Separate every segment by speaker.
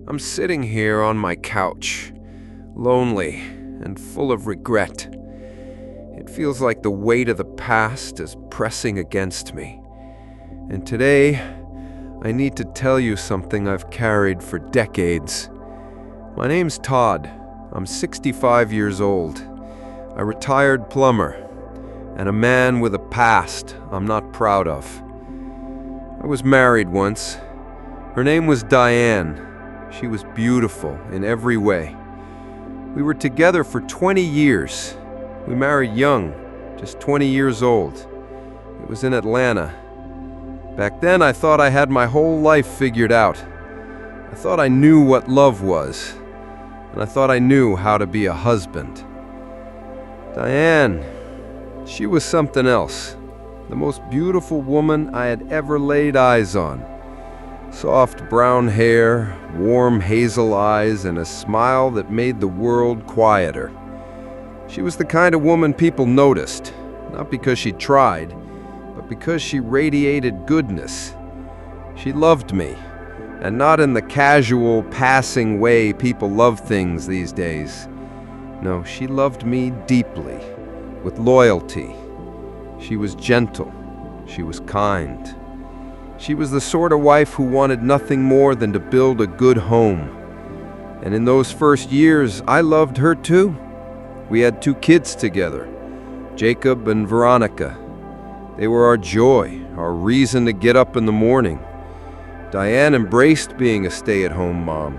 Speaker 1: I'm sitting here on my couch, lonely and full of regret. It feels like the weight of the past is pressing against me. And today, I need to tell you something I've carried for decades. My name's Todd. I'm 65 years old, a retired plumber, and a man with a past I'm not proud of. I was married once. Her name was Diane. She was beautiful in every way. We were together for 20 years. We married young, just 20 years old. It was in Atlanta. Back then, I thought I had my whole life figured out. I thought I knew what love was, and I thought I knew how to be a husband. Diane, she was something else. The most beautiful woman I had ever laid eyes on. Soft brown hair, warm hazel eyes, and a smile that made the world quieter. She was the kind of woman people noticed, not because she tried, but because she radiated goodness. She loved me, and not in the casual, passing way people love things these days. No, she loved me deeply, with loyalty. She was gentle. She was kind. She was the sort of wife who wanted nothing more than to build a good home. And in those first years, I loved her too. We had 2 kids together, Jacob and Veronica. They were our joy, our reason to get up in the morning. Diane embraced being a stay-at-home mom.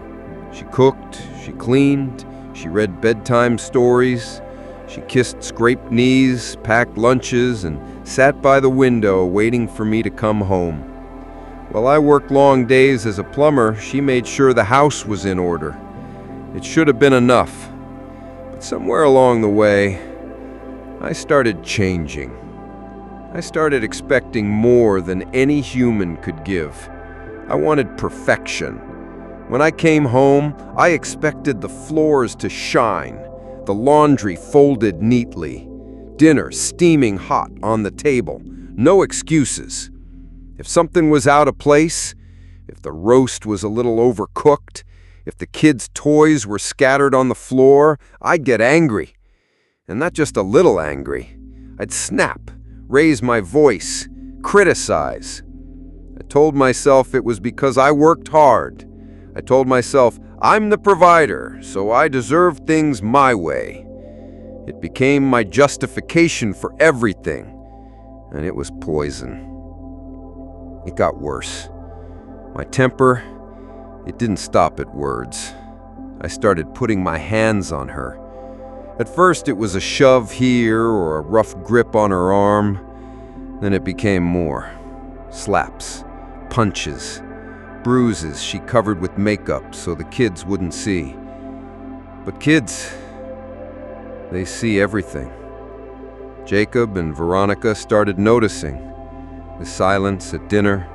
Speaker 1: She cooked, she cleaned, she read bedtime stories, she kissed scraped knees, packed lunches, and sat by the window waiting for me to come home. While I worked long days as a plumber, she made sure the house was in order. It should have been enough. But somewhere along the way, I started changing. I started expecting more than any human could give. I wanted perfection. When I came home, I expected the floors to shine, the laundry folded neatly, dinner steaming hot on the table, no excuses. If something was out of place, if the roast was a little overcooked, if the kids' toys were scattered on the floor, I'd get angry. And not just a little angry. I'd snap, raise my voice, criticize. I told myself it was because I worked hard. I told myself I'm the provider, so I deserve things my way. It became my justification for everything, and it was poison. It got worse. My temper, it didn't stop at words. I started putting my hands on her. At first, it was a shove here or a rough grip on her arm. Then it became more. Slaps, punches, bruises she covered with makeup so the kids wouldn't see. But kids, they see everything. Jacob and Veronica started noticing. The silence at dinner,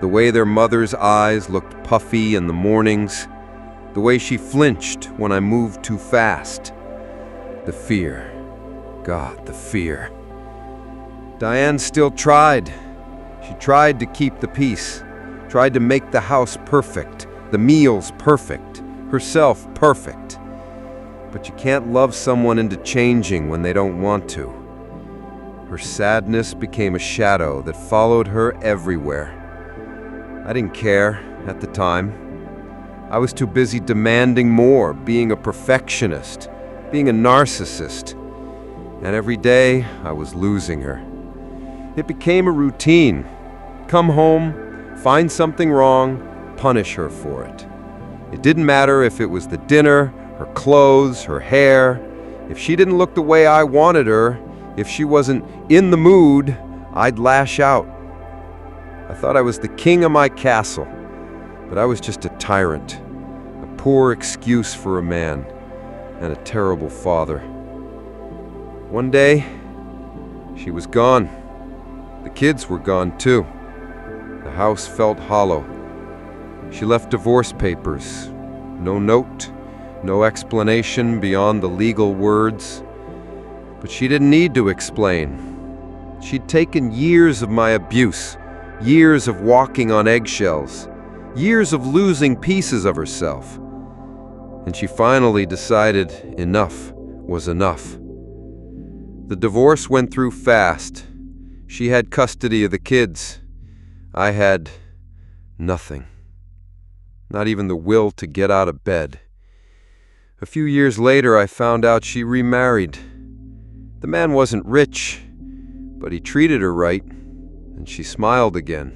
Speaker 1: the way their mother's eyes looked puffy in the mornings, the way she flinched when I moved too fast. The fear. God, the fear. Diane still tried. She tried to keep the peace, tried to make the house perfect, the meals perfect, herself perfect. But you can't love someone into changing when they don't want to. Her sadness became a shadow that followed her everywhere. I didn't care at the time. I was too busy demanding more, being a perfectionist, being a narcissist. And every day, I was losing her. It became a routine. Come home, find something wrong, punish her for it. It didn't matter if it was the dinner, her clothes, her hair. If she didn't look the way I wanted her, if she wasn't in the mood, I'd lash out. I thought I was the king of my castle, but I was just a tyrant, a poor excuse for a man, and a terrible father. One day, she was gone. The kids were gone too. The house felt hollow. She left divorce papers. No note, no explanation beyond the legal words. But she didn't need to explain. She'd taken years of my abuse, years of walking on eggshells, years of losing pieces of herself. And she finally decided enough was enough. The divorce went through fast. She had custody of the kids. I had nothing. Not even the will to get out of bed. A few years later, I found out she remarried. The man wasn't rich, but he treated her right, and she smiled again.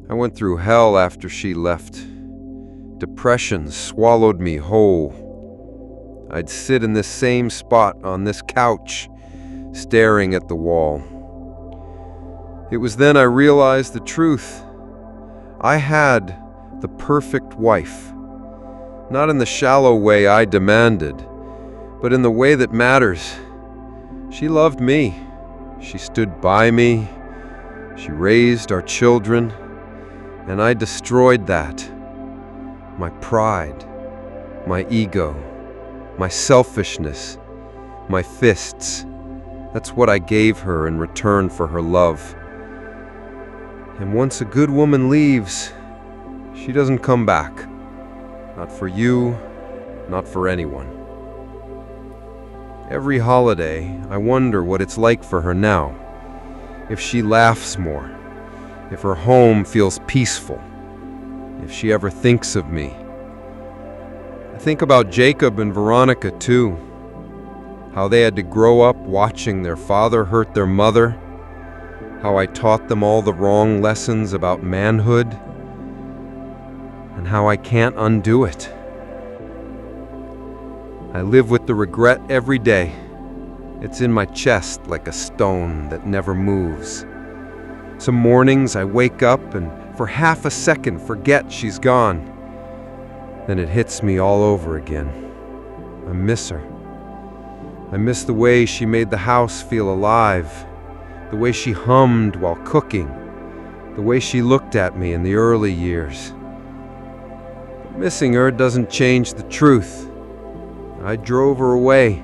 Speaker 1: I went through hell after she left. Depression swallowed me whole. I'd sit in this same spot on this couch, staring at the wall. It was then I realized the truth. I had the perfect wife. Not in the shallow way I demanded, but in the way that matters. She loved me. She stood by me. She raised our children. And I destroyed that. My pride, my ego, my selfishness, my fists. That's what I gave her in return for her love. And once a good woman leaves, she doesn't come back. Not for you, not for anyone. Every holiday, I wonder what it's like for her now. If she laughs more, if her home feels peaceful, if she ever thinks of me. I think about Jacob and Veronica too. How they had to grow up watching their father hurt their mother. How I taught them all the wrong lessons about manhood. And how I can't undo it. I live with the regret every day. It's in my chest like a stone that never moves. Some mornings I wake up and for half a second forget she's gone. Then it hits me all over again. I miss her. I miss the way she made the house feel alive, the way she hummed while cooking, the way she looked at me in the early years. But missing her doesn't change the truth. I drove her away,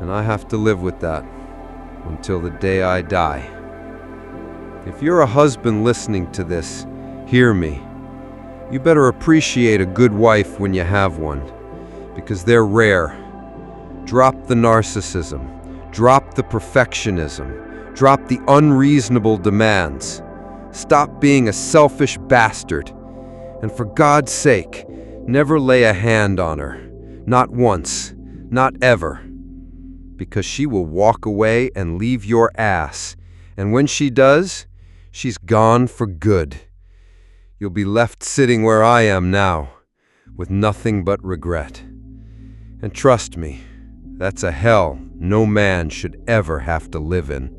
Speaker 1: and I have to live with that until the day I die. If you're a husband listening to this, hear me. You better appreciate a good wife when you have one, because they're rare. Drop the narcissism. Drop the perfectionism. Drop the unreasonable demands. Stop being a selfish bastard. And for God's sake, never lay a hand on her. Not once. Not ever. Because she will walk away and leave your ass. And when she does, she's gone for good. You'll be left sitting where I am now, with nothing but regret. And trust me, that's a hell no man should ever have to live in.